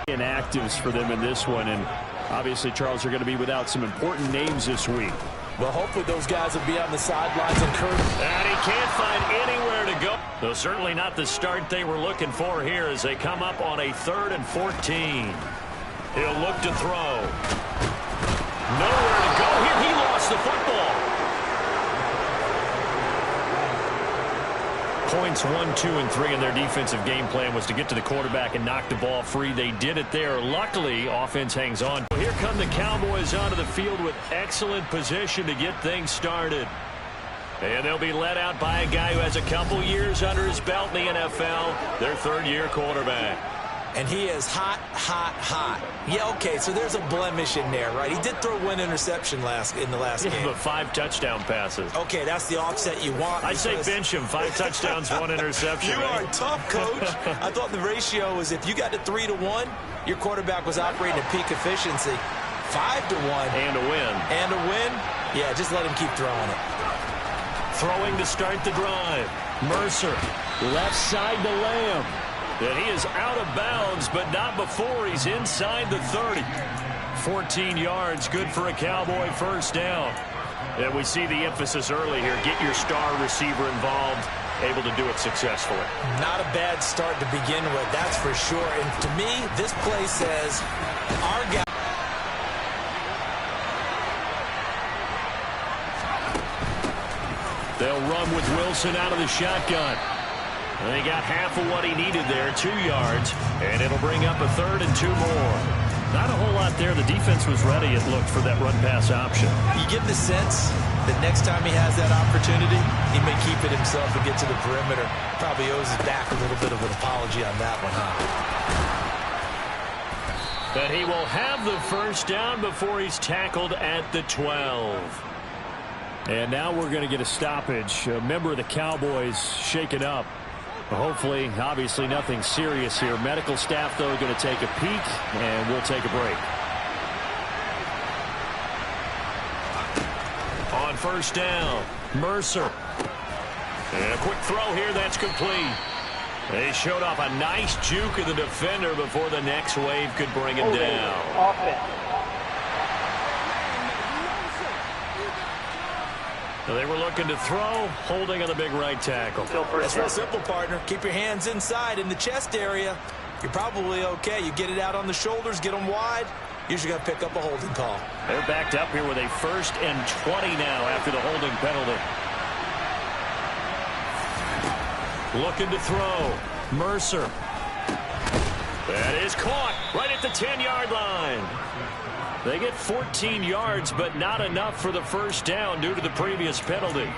inactives for them in this one, and obviously, Charles, are going to be without some important names this week. Well, hopefully those guys will be on the sidelines encouraged. And he can't find anywhere to go. Though certainly not the start they were looking for here as they come up on a 3rd and 14. He'll look to throw. Nowhere to go here. He lost the football. Points 1, 2, and 3 in their defensive game plan was to get to the quarterback and knock the ball free. They did it there. Luckily, offense hangs on. Here come the Cowboys onto the field with excellent position to get things started. And they'll be led out by a guy who has a couple years under his belt in the NFL, their 3rd-year quarterback. And he is hot, hot, hot. Yeah, okay, so there's a blemish in there, right? He did throw one interception in the last game. But 5 touchdown passes. Okay, that's the offset you want. I'd say bench him. 5 touchdowns, 1 interception. You are tough, Coach. I thought the ratio was if you got to 3-1, your quarterback was operating at peak efficiency. 5-1. And a win. And a win? Yeah, just let him keep throwing it. Throwing to start the drive. Mercer, left side to Lamb. And he is out of bounds, but not before he's inside the 30. 14 yards, good for a Cowboy first down. And we see the emphasis early here. Get your star receiver involved, able to do it successfully. Not a bad start to begin with, that's for sure. And to me, this play says our guy. They'll run with Wilson out of the shotgun. And he got half of what he needed there, 2 yards, and it'll bring up a 3rd and 2 more. Not a whole lot there. The defense was ready, it looked, for that run-pass option. You get the sense that next time he has that opportunity, he may keep it himself and get to the perimeter. Probably owes his back a little bit of an apology on that one, huh? But he will have the first down before he's tackled at the 12. And now we're going to get a stoppage. A member of the Cowboys shaken up. Hopefully, obviously, nothing serious here. Medical staff, though, going to take a peek, and we'll take a break. On first down, Mercer. And a quick throw here, that's complete. They showed off a nice juke of the defender before the next wave could bring him down. Offense. They were looking to throw, holding on the big right tackle. That's real simple, partner. Keep your hands inside in the chest area. You're probably okay. You get it out on the shoulders, get them wide. Usually going to pick up a holding call. They're backed up here with a 1st and 20 now after the holding penalty. Looking to throw. Mercer. That is caught right at the 10-yard line. They get 14 yards, but not enough for the first down due to the previous penalty.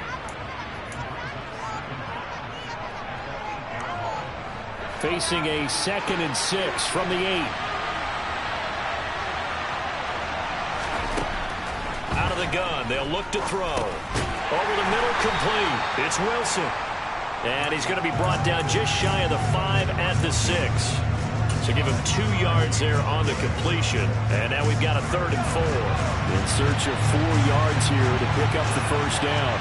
Facing a 2nd and 6 from the 8. Out of the gun, they'll look to throw. Over the middle, complete. It's Wilson. And he's going to be brought down just shy of the 5 at the 6. So give him 2 yards there on the completion. And now we've got a 3rd and 4. In search of 4 yards here to pick up the first down.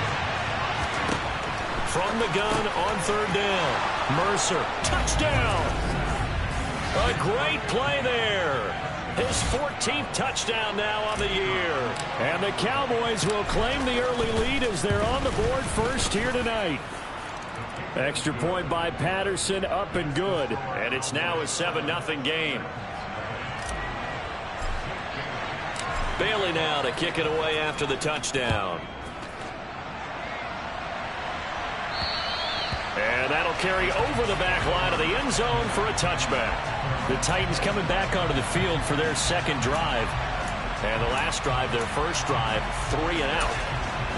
From the gun on 3rd down. Mercer, touchdown. A great play there. His 14th touchdown now on the year. And the Cowboys will claim the early lead as they're on the board first here tonight. Extra point by Patterson, up and good. And it's now a 7-0 game. Bailey now to kick it away after the touchdown. And that'll carry over the back line of the end zone for a touchback. The Titans coming back onto the field for their 2nd drive. And the last drive, their first drive, 3 and out.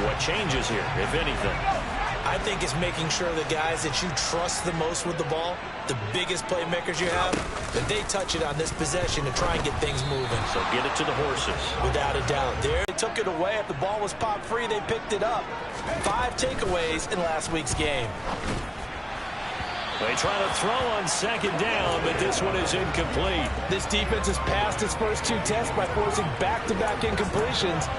What changes here, if anything? I think it's making sure the guys that you trust the most with the ball, the biggest playmakers you have, that they touch it on this possession to try and get things moving. So get it to the horses. Without a doubt. There, they took it away. If the ball was popped free, they picked it up. 5 takeaways in last week's game. They try to throw on 2nd down, but this one is incomplete. This defense has passed its first 2 tests by forcing back-to-back incompletions.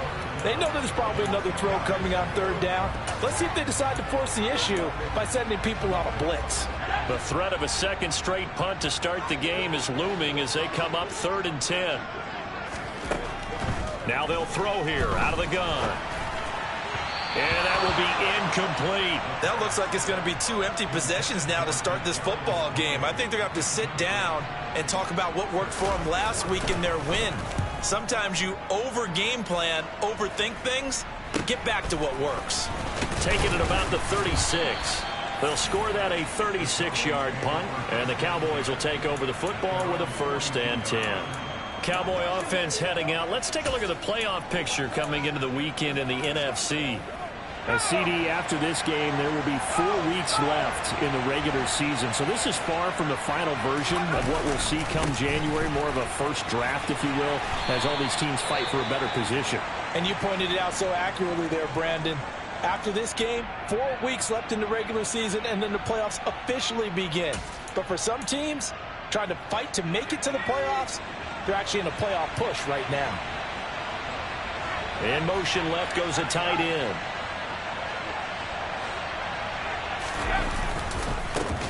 They know there's probably another throw coming on 3rd down. Let's see if they decide to force the issue by sending people on a blitz. The threat of a second straight punt to start the game is looming as they come up 3rd and 10. Now they'll throw here out of the gun. And that will be incomplete. That looks like it's going to be 2 empty possessions now to start this football game. I think they're going to have to sit down and talk about what worked for them last week in their win. Sometimes you over-game plan, overthink things. Get back to what works. Taking it about the 36. They'll score that a 36-yard punt, and the Cowboys will take over the football with a 1st and 10. Cowboy offense heading out. Let's take a look at the playoff picture coming into the weekend in the NFC. A CD after this game, there will be 4 weeks left in the regular season. So this is far from the final version of what we'll see come January, more of a first draft, if you will, as all these teams fight for a better position. And you pointed it out so accurately there, Brandon. After this game, 4 weeks left in the regular season, and then the playoffs officially begin. But for some teams, trying to fight to make it to the playoffs, they're actually in a playoff push right now. In motion left goes a tight end.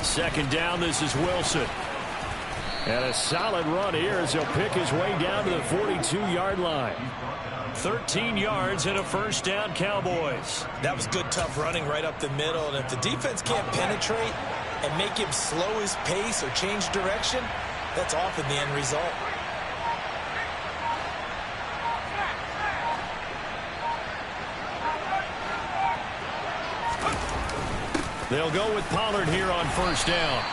2nd down, this is Wilson. And a solid run here as he'll pick his way down to the 42-yard line. 13 yards and a 1st down, Cowboys. That was good, tough running right up the middle. And if the defense can't penetrate and make him slow his pace or change direction, that's often the end result. They'll go with Pollard here on 1st down.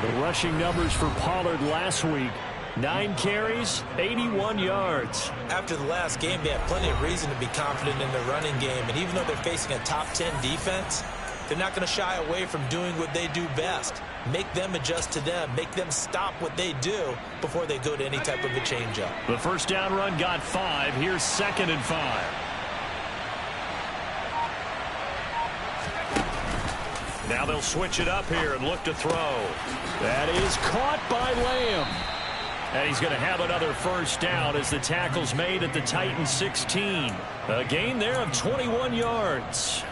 The rushing numbers for Pollard last week, 9 carries, 81 yards. After the last game, they have plenty of reason to be confident in their running game. And even though they're facing a top 10 defense, they're not going to shy away from doing what they do best. Make them adjust to them. Make them stop what they do before they go to any type of a changeup. The 1st down run got 5. Here's 2nd and 5. Now they'll switch it up here and look to throw. That is caught by Lamb. And he's going to have another 1st down as the tackle's made at the Titans 16. A gain there of 21 yards.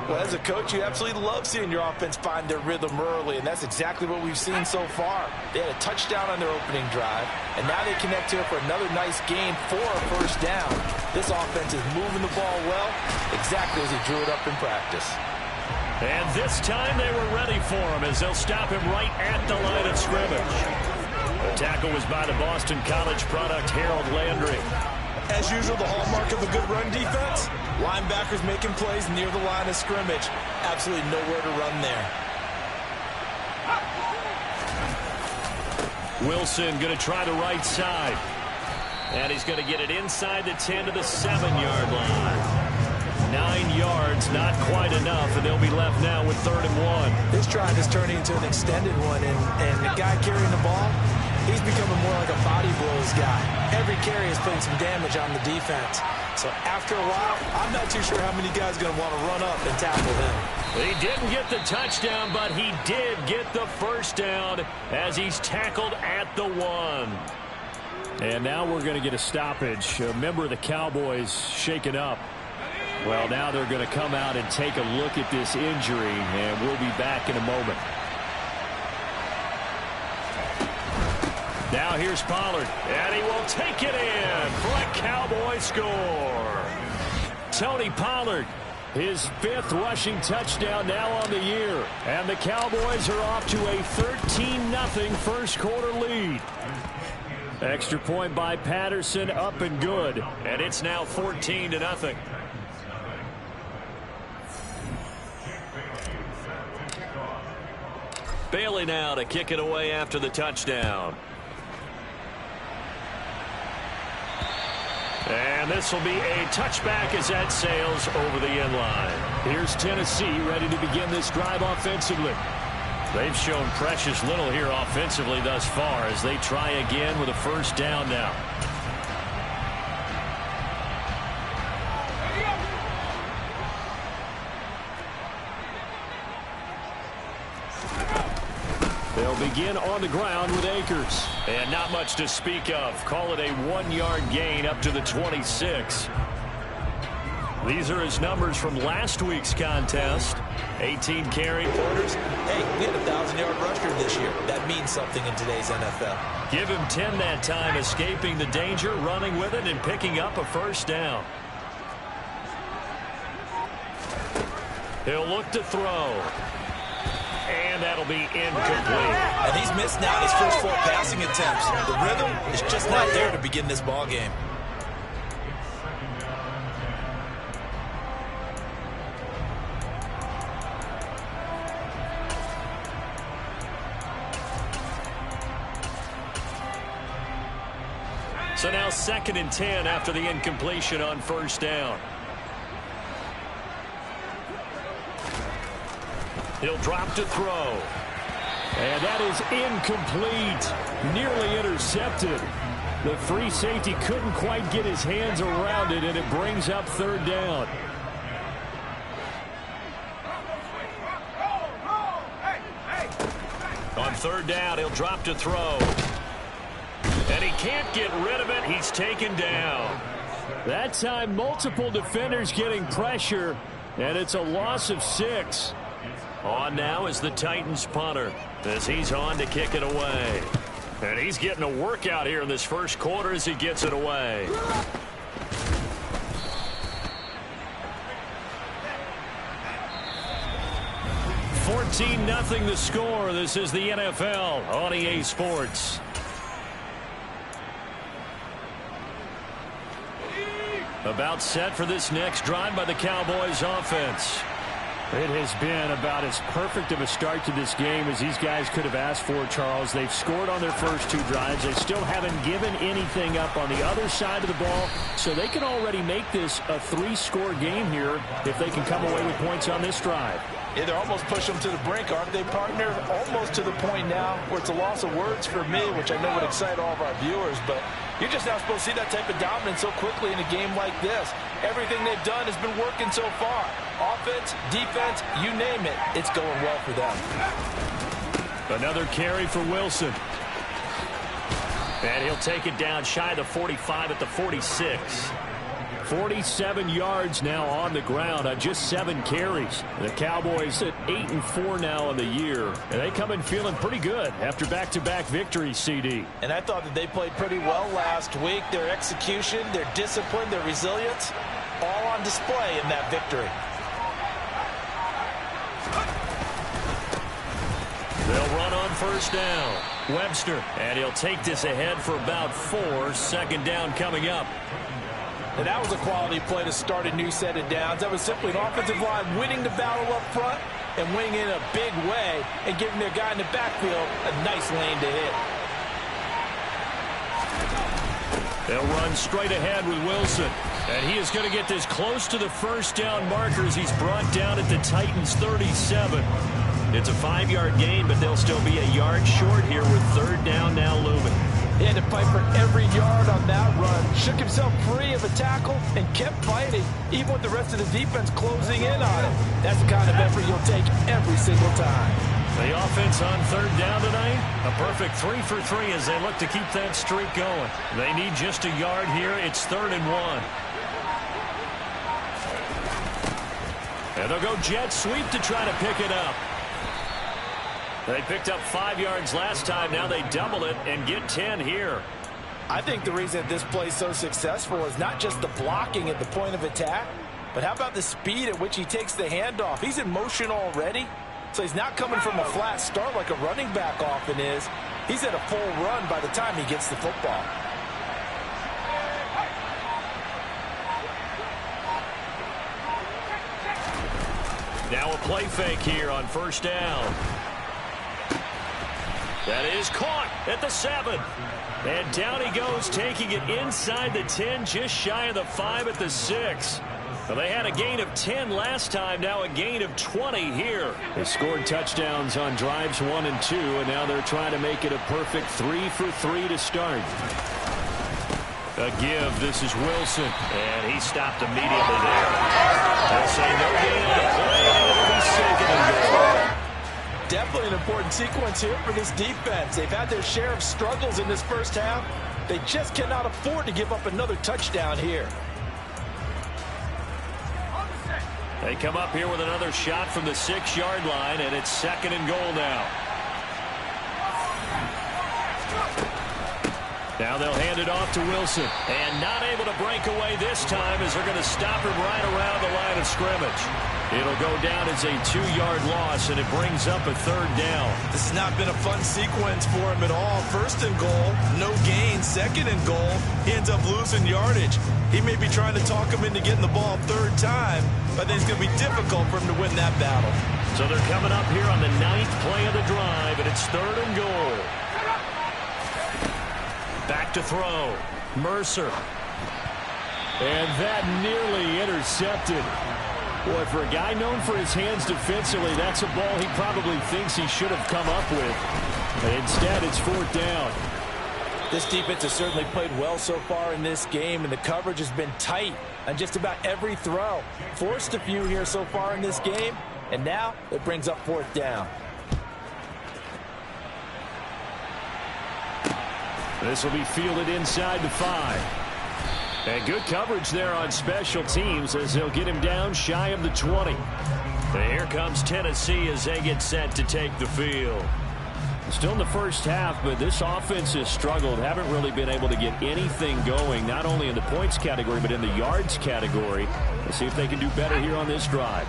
Well, as a coach, you absolutely love seeing your offense find their rhythm early, and that's exactly what we've seen so far. They had a touchdown on their opening drive, and now they connect here for another nice gain for a 1st down. This offense is moving the ball well, exactly as he drew it up in practice. And this time they were ready for him as they'll stop him right at the line of scrimmage. The tackle was by the Boston College product, Harold Landry. As usual, the hallmark of a good run defense, linebackers making plays near the line of scrimmage. Absolutely nowhere to run there. Wilson going to try the right side. And he's going to get it inside the 10 to the 7-yard line. 9 yards, not quite enough, and they'll be left now with 3rd and 1. This drive is turning into an extended one, and the guy carrying the ball, he's becoming more like a body blows guy. Every carry is putting some damage on the defense. So after a while, I'm not too sure how many guys are going to want to run up and tackle him. He didn't get the touchdown, but he did get the 1st down as he's tackled at the 1. And now we're going to get a stoppage. A member of the Cowboys shaken up. Well, now they're going to come out and take a look at this injury, and we'll be back in a moment. Now here's Pollard, and he will take it in for a Cowboy score. Tony Pollard, his 5th rushing touchdown now on the year. And the Cowboys are off to a 13-0 first quarter lead. Extra point by Patterson, up and good. And it's now 14-0. Bailey now to kick it away after the touchdown. And this will be a touchback as that sails over the end line. Here's Tennessee ready to begin this drive offensively. They've shown precious little here offensively thus far as they try again with a 1st down now. They'll begin on the ground with Akers. And not much to speak of. Call it a 1-yard gain up to the 26. These are his numbers from last week's contest. 18 carry quarters. Hey, 1,000-yard rusher this year. That means something in today's NFL. Give him 10 that time, escaping the danger, running with it, and picking up a first down. He'll look to throw. And that'll be incomplete. And he's missed now his first 4 passing attempts. The rhythm is just not there to begin this ball game. So now 2nd and 10 after the incompletion on first down. He'll drop to throw. And that is incomplete. Nearly intercepted. The free safety couldn't quite get his hands around it, and it brings up 3rd down. On 3rd down, he'll drop to throw. And he can't get rid of it. He's taken down. That time, multiple defenders getting pressure, and it's a loss of 6. On now is the Titans punter as he's on to kick it away. And he's getting a workout here in this first quarter as he gets it away. (14-0) the score. This is the NFL on EA Sports. About set for this next drive by the Cowboys offense. It has been about as perfect of a start to this game as these guys could have asked for, Charles. They've scored on their first 2 drives. They still haven't given anything up on the other side of the ball, so they can already make this a 3-score game here if they can come away with points on this drive. Yeah, they're almost pushing them to the brink, aren't they, partner? Almost to the point now where it's a loss of words for me, which I know would excite all of our viewers, but you're just not supposed to see that type of dominance so quickly in a game like this. Everything they've done has been working so far. Offense, defense, you name it, it's going well for them. Another carry for Wilson. And he'll take it down shy of the 45 at the 46. 47 yards now on the ground on just 7 carries. The Cowboys at 8-4 now in the year. And they come in feeling pretty good after back-to-back victories, CD. And I thought that they played pretty well last week. Their execution, their discipline, their resilience, all on display in that victory. They'll run on first down. Webster. And he'll take this ahead for about 4. 2nd down coming up. And that was a quality play to start a new set of downs. That was simply an offensive line winning the battle up front and winning in a big way and giving their guy in the backfield a nice lane to hit. They'll run straight ahead with Wilson. And he is going to get this close to the first down markers. He's brought down at the Titans' 37. It's a 5-yard gain, but they'll still be a yard short here with 3rd down now looming. He had to fight for every yard on that run. Shook himself free of a tackle and kept fighting, even with the rest of the defense closing in on him. That's the kind of effort you'll take every single time. The offense on 3rd down tonight, a perfect 3 for 3 as they look to keep that streak going. They need just a yard here. It's 3rd and 1. And they'll go jet sweep to try to pick it up. They picked up 5 yards last time. Now they double it and get 10 here. I think the reason that this play is so successful is not just the blocking at the point of attack, but how about the speed at which he takes the handoff? He's in motion already, so he's not coming from a flat start like a running back often is. He's at a full run by the time he gets the football. Now a play fake here on first down. That is caught at the 7. And down he goes, taking it inside the 10, just shy of the 5 at the 6. Well, they had a gain of 10 last time, now a gain of 20 here. They scored touchdowns on drives 1 and 2, and now they're trying to make it a perfect 3 for 3 to start. A give, this is Wilson, and he stopped immediately there. They'll say no gain on the play, and it'll be 2nd and goal. Definitely an important sequence here for this defense. They've had their share of struggles in this first half. They just cannot afford to give up another touchdown here. They come up here with another shot from the 6-yard line, and it's 2nd and goal now. Now they'll hand it off to Wilson. And not able to break away this time as they're going to stop him right around the line of scrimmage. It'll go down as a 2-yard loss, and it brings up a 3rd down. This has not been a fun sequence for him at all. 1st and goal, no gain. 2nd and goal, he ends up losing yardage. He may be trying to talk him into getting the ball 3rd time, but then it's going to be difficult for him to win that battle. So they're coming up here on the 9th play of the drive, and it's 3rd and goal. Back to throw. Mercer. And that nearly intercepted. Boy, for a guy known for his hands defensively, that's a ball he probably thinks he should have come up with. But instead, it's 4th down. This defense has certainly played well so far in this game, and the coverage has been tight on just about every throw. Forced a few here so far in this game, and now it brings up 4th down. This will be fielded inside the 5. And good coverage there on special teams as they'll get him down shy of the 20. And here comes Tennessee as they get set to take the field. Still in the first half, but this offense has struggled. Haven't really been able to get anything going, not only in the points category, but in the yards category. Let's see if they can do better here on this drive.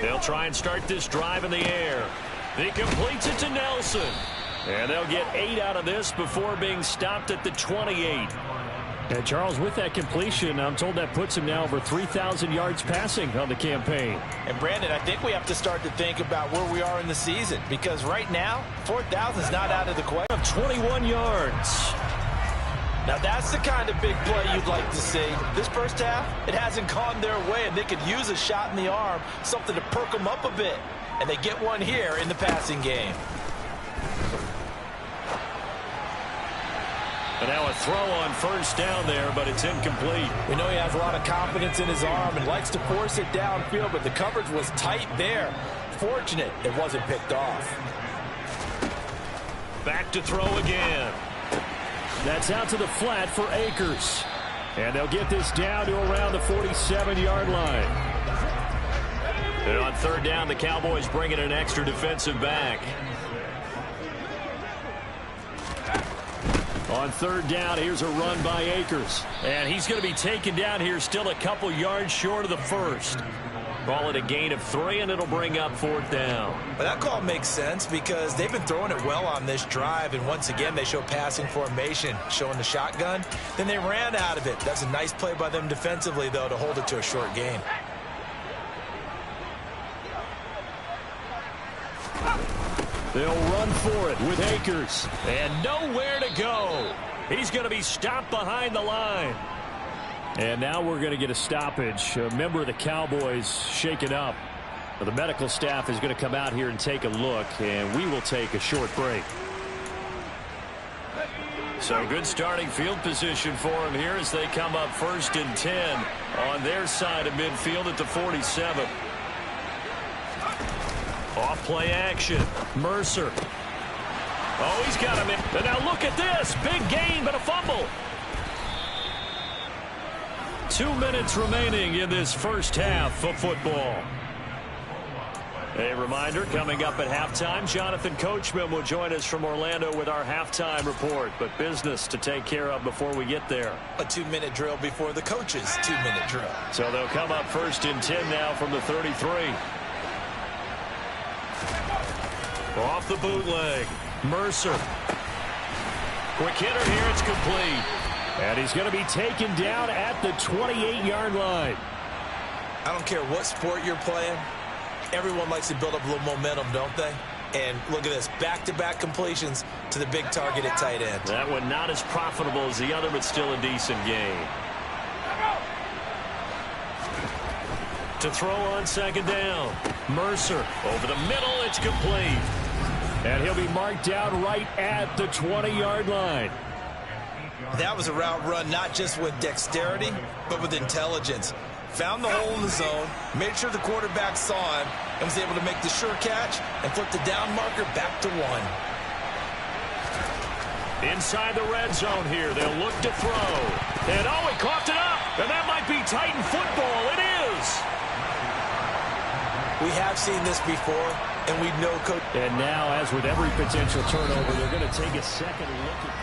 They'll try and start this drive in the air. He completes it to Nelson. And they'll get 8 out of this before being stopped at the 28. And Charles, with that completion, I'm told that puts him now over 3,000 yards passing on the campaign. And Brandon, I think we have to start to think about where we are in the season, because right now, 4,000 is not out of the question. Of 21 yards. Now that's the kind of big play you'd like to see. This first half, it hasn't gone their way, and they could use a shot in the arm, something to perk them up a bit. And they get one here in the passing game. And now a throw on 1st down there, but it's incomplete. We know he has a lot of confidence in his arm and likes to force it downfield, but the coverage was tight there. Fortunate it wasn't picked off. Back to throw again. That's out to the flat for Akers. And they'll get this down to around the 47-yard line. And on 3rd down, the Cowboys bring in an extra defensive back. On 3rd down, here's a run by Akers. And he's going to be taken down here still a couple yards short of the 1st. Call it a gain of 3, and it'll bring up 4th down. Well, that call makes sense because they've been throwing it well on this drive, and once again, they show passing formation, showing the shotgun. Then they ran out of it. That's a nice play by them defensively, though, to hold it to a short gain. They'll run for it with Akers. And nowhere to go. He's going to be stopped behind the line. And now we're going to get a stoppage. A member of the Cowboys shaken up. The medical staff is going to come out here and take a look, and we will take a short break. So good starting field position for him here as they come up 1st and 10 on their side of midfield at the 47. Off play action. Mercer. Oh, he's got him in. And now look at this. Big gain, but a fumble. 2 minutes remaining in this first half of football. A reminder, coming up at halftime, Jonathan Coachman will join us from Orlando with our halftime report. But business to take care of before we get there. A 2-minute drill before the coach's 2-minute drill. So they'll come up 1st and 10 now from the 33. Off the bootleg. Mercer. Quick hitter here. It's complete. And he's going to be taken down at the 28-yard line. I don't care what sport you're playing. Everyone likes to build up a little momentum, don't they? And look at this. Back-to-back completions to the big target at tight end. That one not as profitable as the other, but still a decent game. To throw on 2nd down. Mercer over the middle. It's complete. And he'll be marked down right at the 20-yard line. That was a route run not just with dexterity, but with intelligence. Found the hole in the zone, made sure the quarterback saw him, and was able to make the sure catch and flip the down marker back to 1. Inside the red zone here. They'll look to throw. And oh, he coughed it up. And that might be Titan football. It is. We have seen this before, and we know Coach. And now, as with every potential turnover, they're going to take a second look at.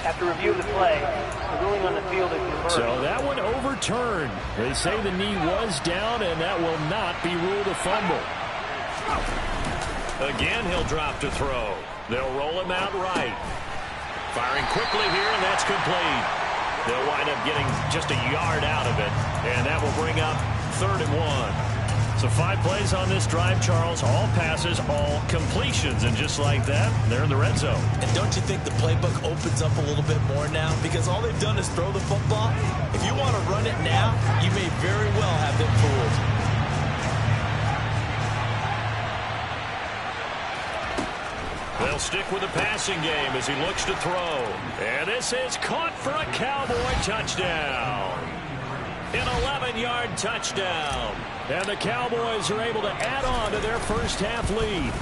After review of the play, the ruling on the field is reversed. So that one overturned. They say the knee was down, and that will not be ruled a fumble. Again, he'll drop to throw. They'll roll him out right. Firing quickly here, and that's complete. They'll wind up getting just a yard out of it, and that will bring up 3rd and 1. So 5 plays on this drive, Charles. All passes, all completions. And just like that, they're in the red zone. And don't you think the playbook opens up a little bit more now? Because all they've done is throw the football. If you want to run it now, you may very well have them fooled. They'll stick with the passing game as he looks to throw. And this is caught for a Cowboy touchdown. An 11-yard touchdown. And the Cowboys are able to add on to their first half lead.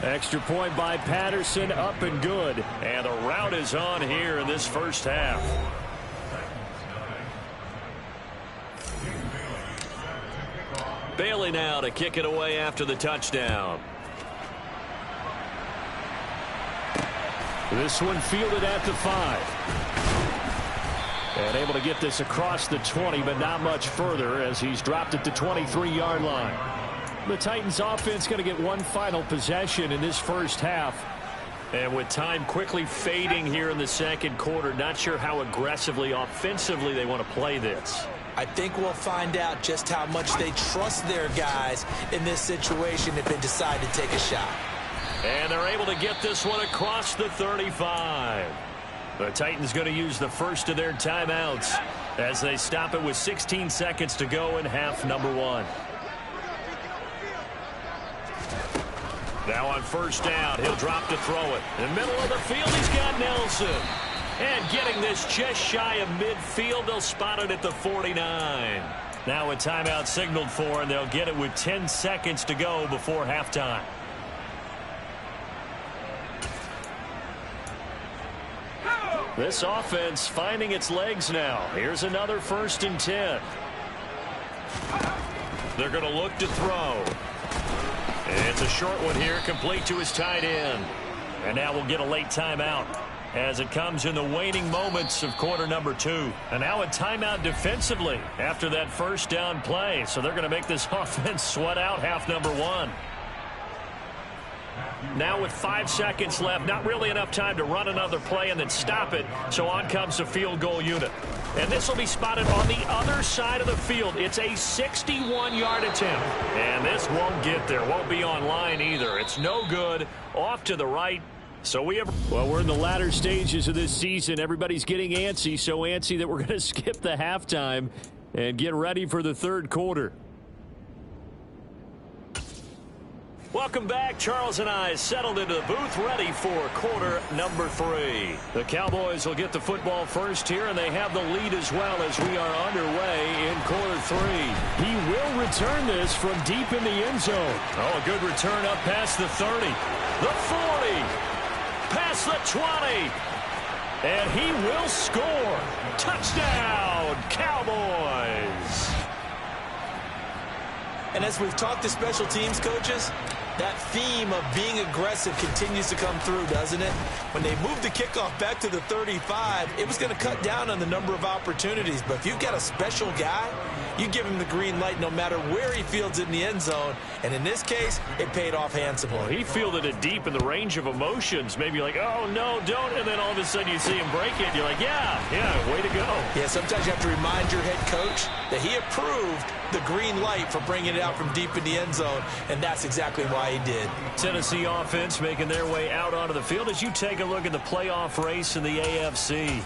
Extra point by Patterson, up and good. And the route is on here in this first half. Bailey now to kick it away after the touchdown. This one fielded at the 5. And able to get this across the 20, but not much further as he's dropped at the 23-yard line. The Titans offense going to get one final possession in this first half. And with time quickly fading here in the second quarter, not sure how aggressively, offensively they want to play this. I think we'll find out just how much they trust their guys in this situation if they decide to take a shot. And they're able to get this one across the 35. The Titans going to use the first of their timeouts as they stop it with 16 seconds to go in half number 1. Now on first down, he'll drop to throw it. In the middle of the field, he's got Nelson. And getting this just shy of midfield, they'll spot it at the 49. Now a timeout signaled for, and they'll get it with 10 seconds to go before halftime. This offense finding its legs now. Here's another 1st and 10. They're going to look to throw. And it's a short one here, complete to his tight end. And now we'll get a late timeout as it comes in the waning moments of quarter number 2. And now a timeout defensively after that first down play. So they're going to make this offense sweat out half number 1. Now with 5 seconds left, not really enough time to run another play and then stop it. So on comes the field goal unit. And this will be spotted on the other side of the field. It's a 61-yard attempt. And this won't get there. Won't be on line either. It's no good. Off to the right. So we have... Well, we're in the latter stages of this season. Everybody's getting antsy, so antsy that we're going to skip the halftime and get ready for the third quarter. Welcome back. Charles and I settled into the booth ready for quarter number 3. The Cowboys will get the football first here, and they have the lead as well as we are underway in quarter 3. He will return this from deep in the end zone. Oh, a good return up past the 30. The 40. Past the 20. And he will score. Touchdown, Cowboys. And as we've talked to special teams coaches, that theme of being aggressive continues to come through, doesn't it? When they moved the kickoff back to the 35, it was going to cut down on the number of opportunities. But if you've got a special guy, you give him the green light no matter where he fields it in the end zone. And in this case, it paid off handsomely. Well, he fielded it deep in the range of emotions. Maybe like, oh, no, don't. And then all of a sudden you see him break it. You're like, yeah, way to go. Yeah, sometimes you have to remind your head coach that he approved the green light for bringing it out from deep in the end zone, and that's exactly why he did. Tennessee offense making their way out onto the field as you take a look at the playoff race in the AFC.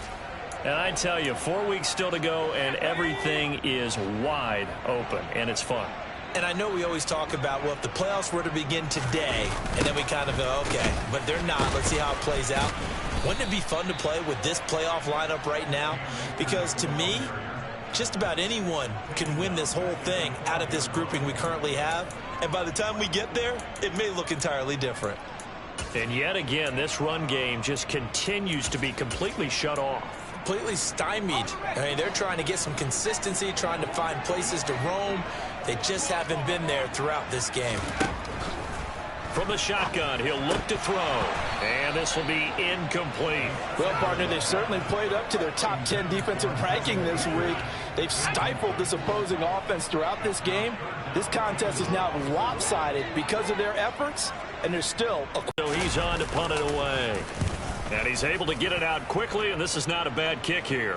And I tell you, 4 weeks still to go, and everything is wide open, and it's fun. And I know we always talk about, well, if the playoffs were to begin today, and then we kind of go, okay, but they're not. Let's see how it plays out. Wouldn't it be fun to play with this playoff lineup right now? Because to me, just about anyone can win this whole thing out of this grouping we currently have. And by the time we get there, it may look entirely different. And yet again, this run game just continues to be completely shut off. completely stymied. I mean, they're trying to get some consistency, trying to find places to roam. They just haven't been there throughout this game. From the shotgun, he'll look to throw. And this will be incomplete. Well, partner, they've certainly played up to their top 10 defensive ranking this week. They've stifled this opposing offense throughout this game. This contest is now lopsided because of their efforts, and there's still So he's on to punt it away. And he's able to get it out quickly, and this is not a bad kick here.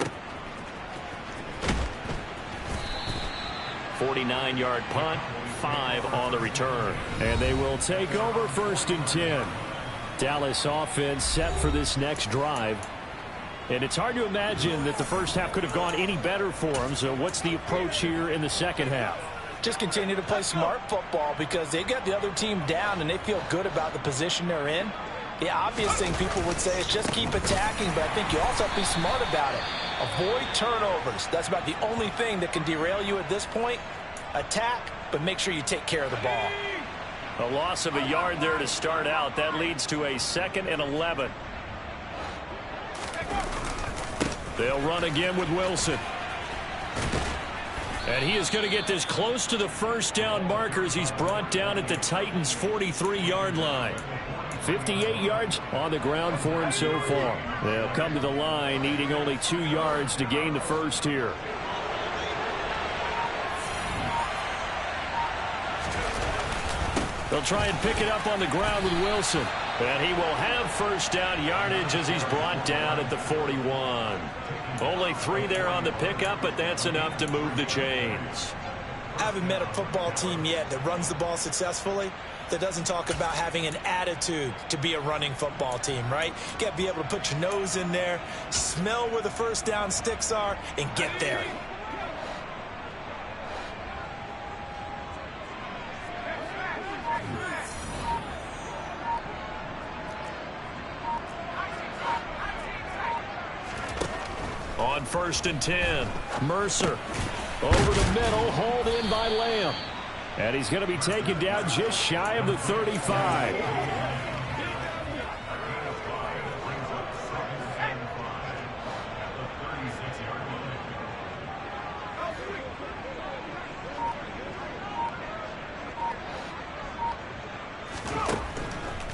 49-yard punt, 5 on the return. And they will take over 1st and 10. Dallas offense set for this next drive. And it's hard to imagine that the first half could have gone any better for them. So what's the approach here in the second half? just continue to play smart football because they got the other team down and they feel good about the position they're in. The obvious thing people would say is just keep attacking, but I think you also have to be smart about it. Avoid turnovers. That's about the only thing that can derail you at this point. Attack, but make sure you take care of the ball. A loss of a yard there to start out. That leads to a 2nd and 11. They'll run again with Wilson. And he is going to get this close to the first down markers. He's brought down at the Titans' 43-yard line. 58 yards on the ground for him so far. They'll come to the line needing only 2 yards to gain the first here. They'll try and pick it up on the ground with Wilson. And he will have first down yardage as he's brought down at the 41. Only 3 there on the pickup, but that's enough to move the chains. I haven't met a football team yet that runs the ball successfully that doesn't talk about having an attitude to be a running football team, right? You got to be able to put your nose in there, smell where the first down sticks are, and get there. On 1st and 10, Mercer over the middle, hauled in by Lamb. And he's going to be taken down just shy of the 35.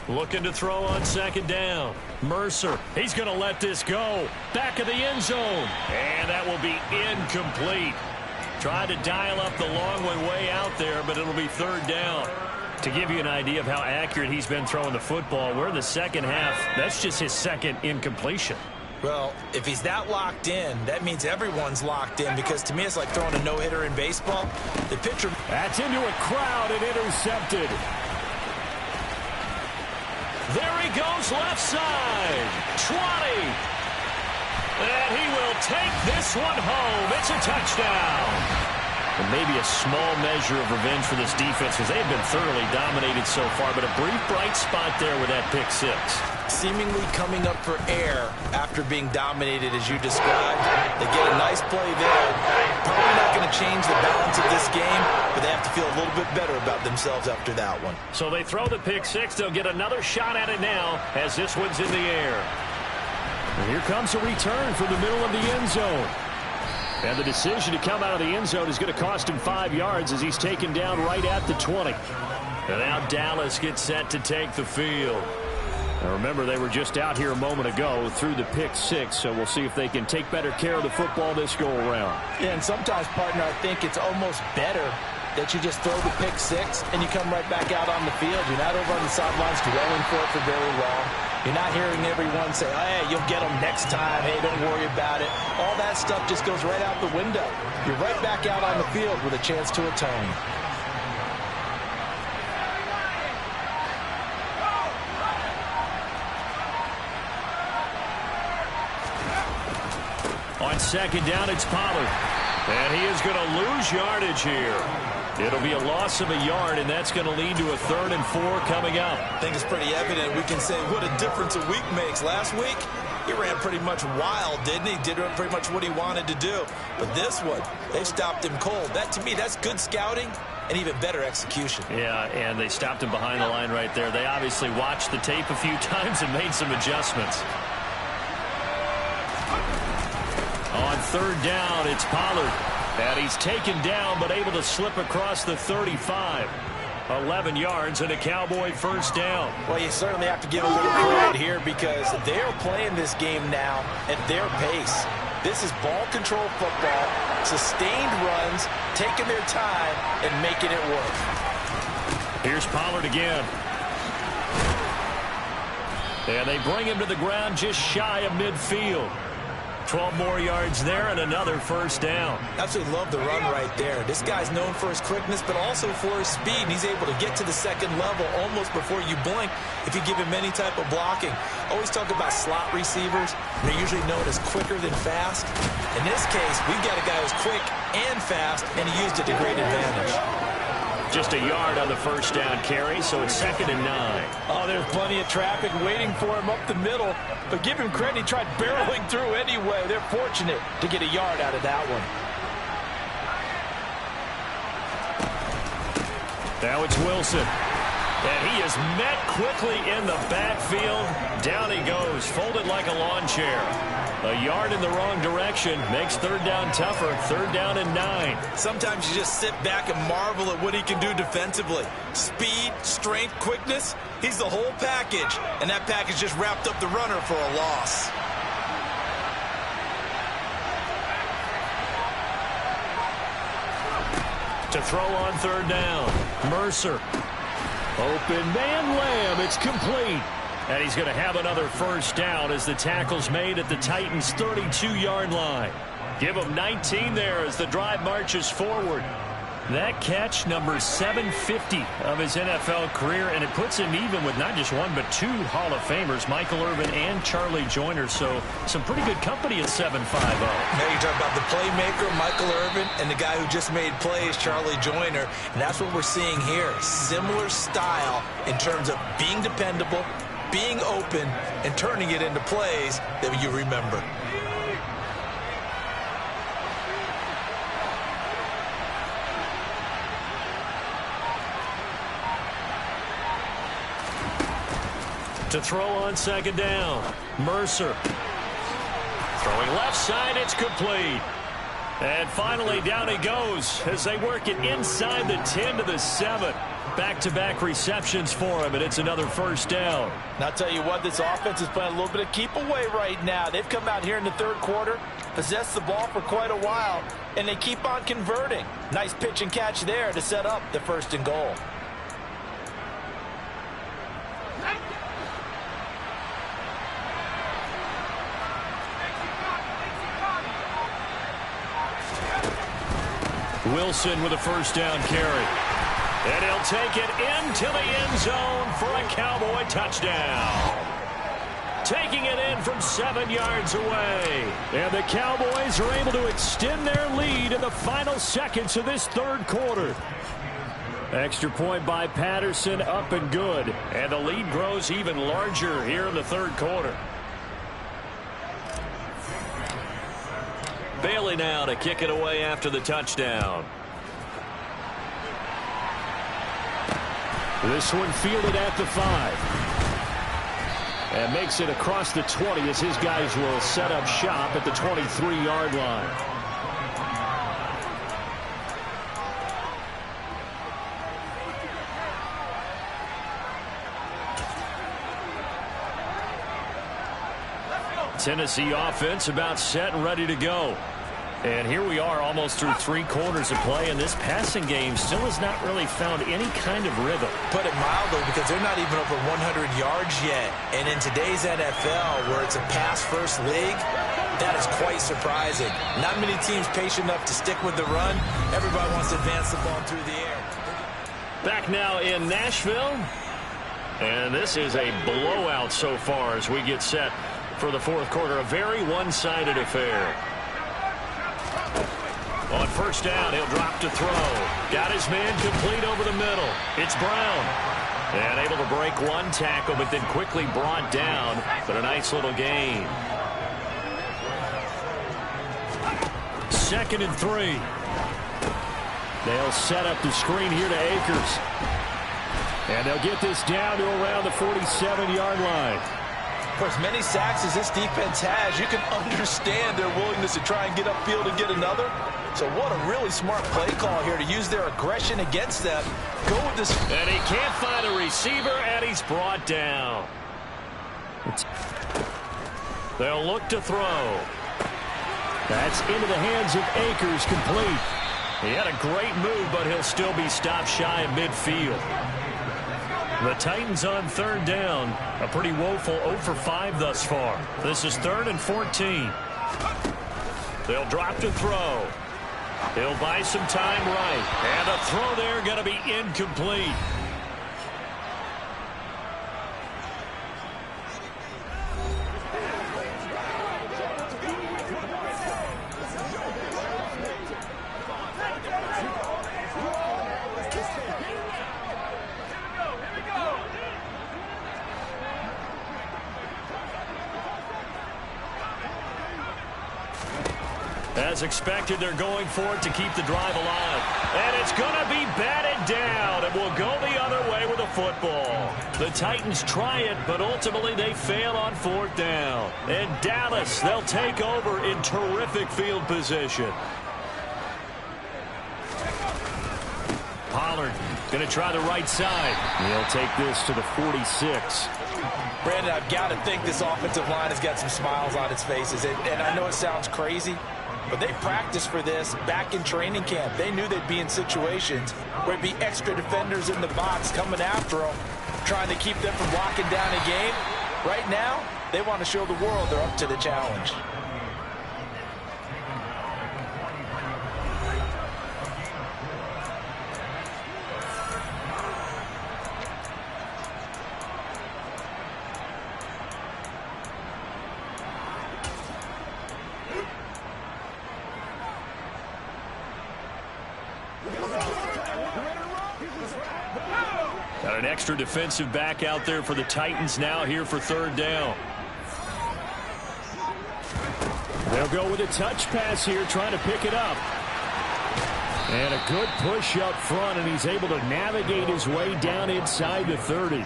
Looking to throw on 2nd down. Mercer, he's going to let this go. Back of the end zone. And that will be incomplete. Tried to dial up the long one way out there, but it'll be 3rd down. To give you an idea of how accurate he's been throwing the football, we're in the second half. That's just his 2nd incompletion. Well, if he's that locked in, that means everyone's locked in, because to me it's like throwing a no-hitter in baseball. The pitcher... That's into a crowd and intercepted. There he goes, left side. 20. And he will take this one home. It's a touchdown. And maybe a small measure of revenge for this defense because they've been thoroughly dominated so far, but a brief bright spot there with that pick 6. Seemingly coming up for air after being dominated as you described. They get a nice play there. Probably not going to change the balance of this game, but they have to feel a little bit better about themselves after that one. So they throw the pick 6. They'll get another shot at it now as this one's in the air. And here comes a return from the middle of the end zone. And the decision to come out of the end zone is going to cost him 5 yards as he's taken down right at the 20. And now Dallas gets set to take the field. Now remember, they were just out here a moment ago through the pick 6, so we'll see if they can take better care of the football this go-around. Yeah, and sometimes, partner, I think it's almost better that you just throw the pick 6 and you come right back out on the field. You're not over on the sidelines dwelling for it for very long. You're not hearing everyone say, oh, hey, you'll get them next time. Hey, don't worry about it. All that stuff just goes right out the window. You're right back out on the field with a chance to atone. On 2nd down, it's Pollard. And he is going to lose yardage here. It'll be a loss of a yard, and that's going to lead to a 3rd and 4 coming up. I think it's pretty evident. We can say what a difference a week makes. Last week, he ran pretty much wild, didn't he? Did pretty much what he wanted to do. But this one, they stopped him cold. That, to me, that's good scouting and even better execution. Yeah, and they stopped him behind the line right there. They obviously watched the tape a few times and made some adjustments. third down, it's Pollard. And he's taken down but able to slip across the 35. 11 yards and a Cowboy first down. Well, you certainly have to give a little credit here because they're playing this game now at their pace. This is ball control football, sustained runs, taking their time and making it work. Here's Pollard again. And they bring him to the ground just shy of midfield. 12 more yards there and another first down. Absolutely love the run right there. This guy's known for his quickness, but also for his speed. And he's able to get to the second level almost before you blink if you give him any type of blocking. Always talk about slot receivers. They're usually known as quicker than fast. In this case, we've got a guy who's quick and fast, and he used it to great advantage. Just a yard on the first down carry, so it's 2nd and 9. Oh, there's plenty of traffic waiting for him up the middle. But give him credit, he tried barreling through anyway. They're fortunate to get a yard out of that one. Now it's Wilson. And he is met quickly in the backfield. Down he goes, folded like a lawn chair. A yard in the wrong direction makes third down tougher. 3rd down and 9. Sometimes you just sit back and marvel at what he can do defensively. Speed, strength, quickness, he's the whole package. And that package just wrapped up the runner for a loss. To throw on 3rd down, Mercer. Open man Lamb, it's complete. And he's going to have another first down as the tackle's made at the Titans' 32-yard line. Give him 19 there as the drive marches forward. That catch, number 750 of his NFL career, and it puts him even with not just one but 2 Hall of Famers, Michael Irvin and Charlie Joyner. So some pretty good company at 7'5". Now you talk about the playmaker, Michael Irvin, and the guy who just made plays, Charlie Joyner. And that's what we're seeing here. Similar style in terms of being dependable, being open, and turning it into plays that you remember. To throw on 2nd down, Mercer. Throwing left side, it's complete. And finally, down he goes as they work it inside the 10 to the 7. Back-to-back receptions for him, and it's another first down. And I'll tell you what, this offense is playing a little bit of keep away right now. They've come out here in the 3rd quarter, possessed the ball for quite a while, and they keep on converting. Nice pitch and catch there to set up the 1st and goal. Wilson with a first down carry. And he'll take it into the end zone for a Cowboy touchdown. Taking it in from 7 yards away. And the Cowboys are able to extend their lead in the final seconds of this 3rd quarter. Extra point by Patterson, up and good. And the lead grows even larger here in the 3rd quarter. Bailey now to kick it away after the touchdown. This one fielded at the 5. And makes it across the 20 as his guys will set up shop at the 23-yard line. Tennessee offense about set and ready to go. And here we are almost through 3 quarters of play, and this passing game still has not really found any kind of rhythm. Put it mildly, because they're not even over 100 yards yet. And in today's NFL, where it's a pass-first league, that is quite surprising. Not many teams patient enough to stick with the run. Everybody wants to advance the ball through the air. Back now in Nashville. And this is a blowout so far as we get set for the 4th quarter. A very one-sided affair. On first down, he'll drop to throw. Got his man complete over the middle. It's Brown. And able to break one tackle, but then quickly brought down. But a nice little gain. 2nd and 3. They'll set up the screen here to Akers. And they'll get this down to around the 47-yard line. For as many sacks as this defense has, you can understand their willingness to try and get upfield and get another. So what a really smart play call here to use their aggression against them. Go with this. And he can't find a receiver, and he's brought down. They'll look to throw. That's into the hands of Akers, complete. He had a great move, but he'll still be stopped shy of midfield. The Titans on third down. A pretty woeful 0 for 5 thus far. This is 3rd and 14. They'll drop to throw. He'll buy some time right. And a throw there going to be incomplete. As expected, they're going for it to keep the drive alive. And it's going to be batted down. It will go the other way with a football. The Titans try it, but ultimately they fail on 4th down. And Dallas, they'll take over in terrific field position. Pollard going to try the right side. He'll take this to the 46. Brandon, I've got to think this offensive line has got some smiles on its faces. And I know it sounds crazy, but they practiced for this back in training camp. They knew they'd be in situations where it'd be extra defenders in the box coming after them, trying to keep them from locking down a game. Right now, they want to show the world they're up to the challenge. Got an extra defensive back out there for the Titans now here for 3rd down. They'll go with a touch pass here, trying to pick it up. And a good push up front, and he's able to navigate his way down inside the 30.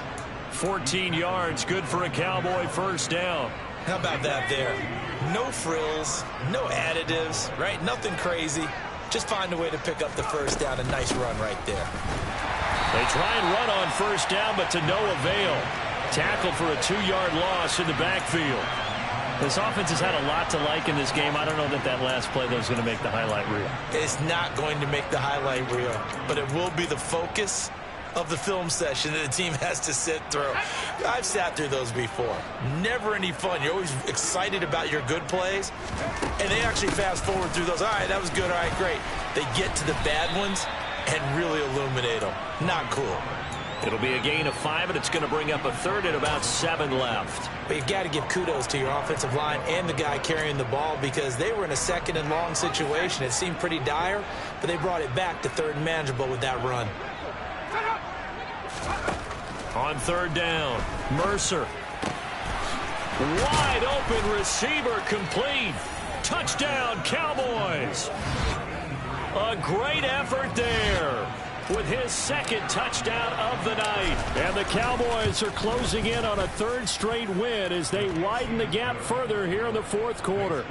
14 yards, good for a Cowboy 1st down. How about that there? No frills, no additives, right? Nothing crazy. Just find a way to pick up the 1st down. A nice run right there. They try and run on 1st down, but to no avail. Tackled for a 2-yard loss in the backfield. This offense has had a lot to like in this game. I don't know that that last play, though, is going to make the highlight reel. It's not going to make the highlight reel, but it will be the focus of the film session that the team has to sit through. I've sat through those before. Never any fun. You're always excited about your good plays, and they actually fast forward through those. All right, that was good. All right, great. They get to the bad ones and really illuminate them. Not cool. It'll be a gain of 5, and it's going to bring up a 3rd and about 7 left. But you've got to give kudos to your offensive line and the guy carrying the ball, because they were in a 2nd and long situation. It seemed pretty dire, but they brought it back to 3rd and manageable with that run. On 3rd down, Mercer. Wide open receiver, complete. Touchdown, Cowboys. A great effort there with his 2nd touchdown of the night. And the Cowboys are closing in on a 3rd straight win as they widen the gap further here in the 4th quarter.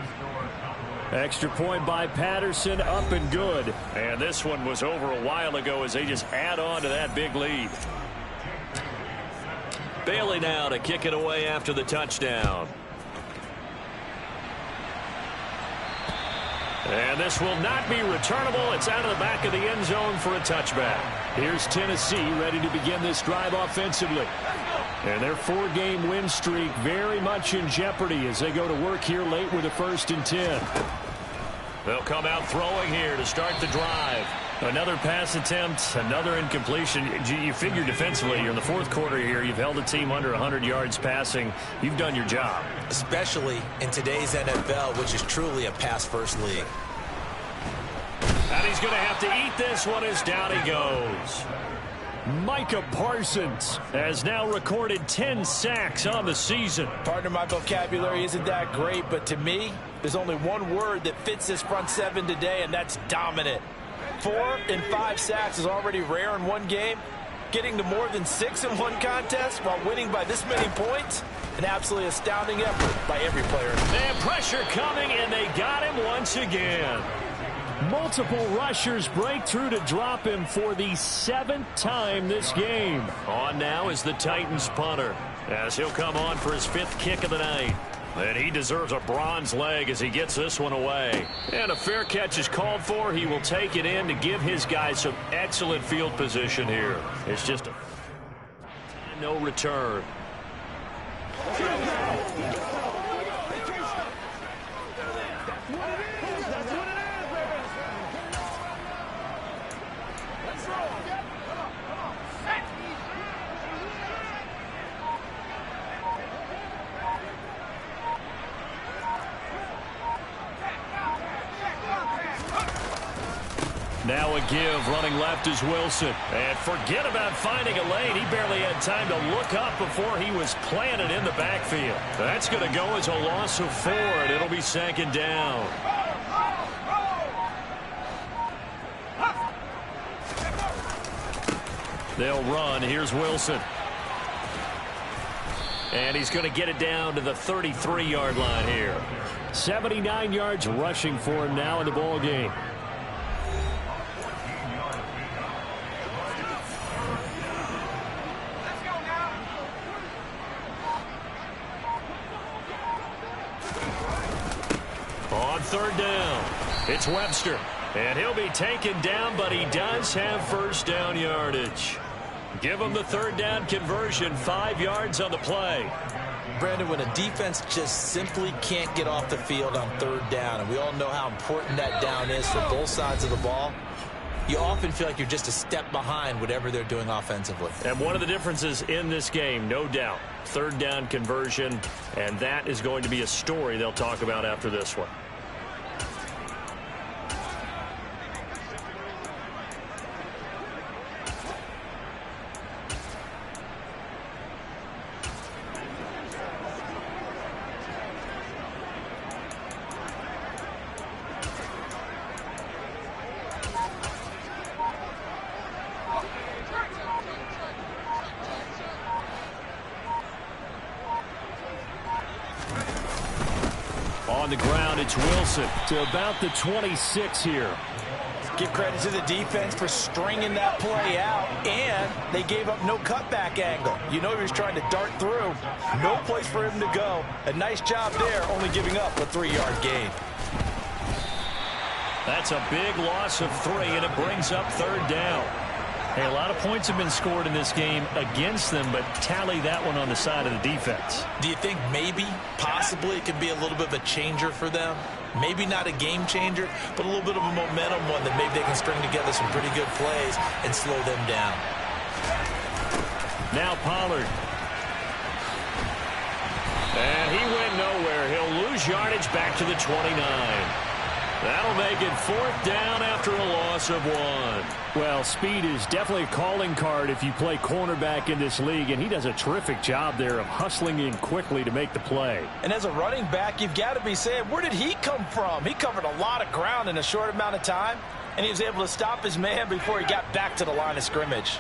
Extra point by Patterson, up and good. And this one was over a while ago as they just add on to that big lead. Bailey now to kick it away after the touchdown. And this will not be returnable. It's out of the back of the end zone for a touchback. Here's Tennessee ready to begin this drive offensively. And their 4-game win streak very much in jeopardy as they go to work here late with a 1st and 10. They'll come out throwing here to start the drive. Another pass attempt, another incompletion. You figure defensively, you're in the 4th quarter here. You've held a team under 100 yards passing. You've done your job. Especially in today's NFL, which is truly a pass-first league. And he's going to have to eat this one as down he goes. Micah Parsons has now recorded 10 sacks on the season. Partner, my vocabulary isn't that great, but to me, there's only one word that fits this front 7 today, and that's dominant. 4 and 5 sacks is already rare in one game. Getting to more than 6 in one contest while winning by this many points, An absolutely astounding effort by every player. And pressure coming, and they got him once again. Multiple rushers break through to drop him for the 7th time this game. On now is the Titans punter, as he'll come on for his 5th kick of the night. And he deserves a bronze leg as he gets this one away. And a fair catch is called for. He will take it in to give his guys some excellent field position here. It's just a no return. Now a give, running left is Wilson. And forget about finding a lane. He barely had time to look up before he was planted in the backfield. That's going to go as a loss of 4, and it'll be 2nd down. They'll run. Here's Wilson. And he's going to get it down to the 33-yard line here. 79 yards rushing for him now in the ball game. On 3rd down, it's Webster. And he'll be taken down, but he does have 1st down yardage. Give him the 3rd down conversion, 5 yards on the play. Brandon, when a defense just simply can't get off the field on 3rd down, and we all know how important that down is for both sides of the ball, you often feel like you're just a step behind whatever they're doing offensively. And one of the differences in this game, no doubt, 3rd down conversion, and that is going to be a story they'll talk about after this one. On the ground, it's Wilson to about the 26 here. Give credit to the defense for stringing that play out, and they gave up no cutback angle. You know he was trying to dart through. No place for him to go. A nice job there, only giving up a 3-yard gain. That's a big loss of 3, and it brings up 3rd down. Hey, a lot of points have been scored in this game against them, but tally that one on the side of the defense. Do you think maybe, possibly, it could be a little bit of a changer for them? Maybe not a game changer, but a little bit of a momentum one that maybe they can string together some pretty good plays and slow them down. Now Pollard. And he went nowhere. He'll lose yardage back to the 29. That'll make it 4th down after a loss of 1. Well, speed is definitely a calling card if you play cornerback in this league, and he does a terrific job there of hustling in quickly to make the play. And as a running back, you've got to be saying, where did he come from? He covered a lot of ground in a short amount of time, and he was able to stop his man before he got back to the line of scrimmage.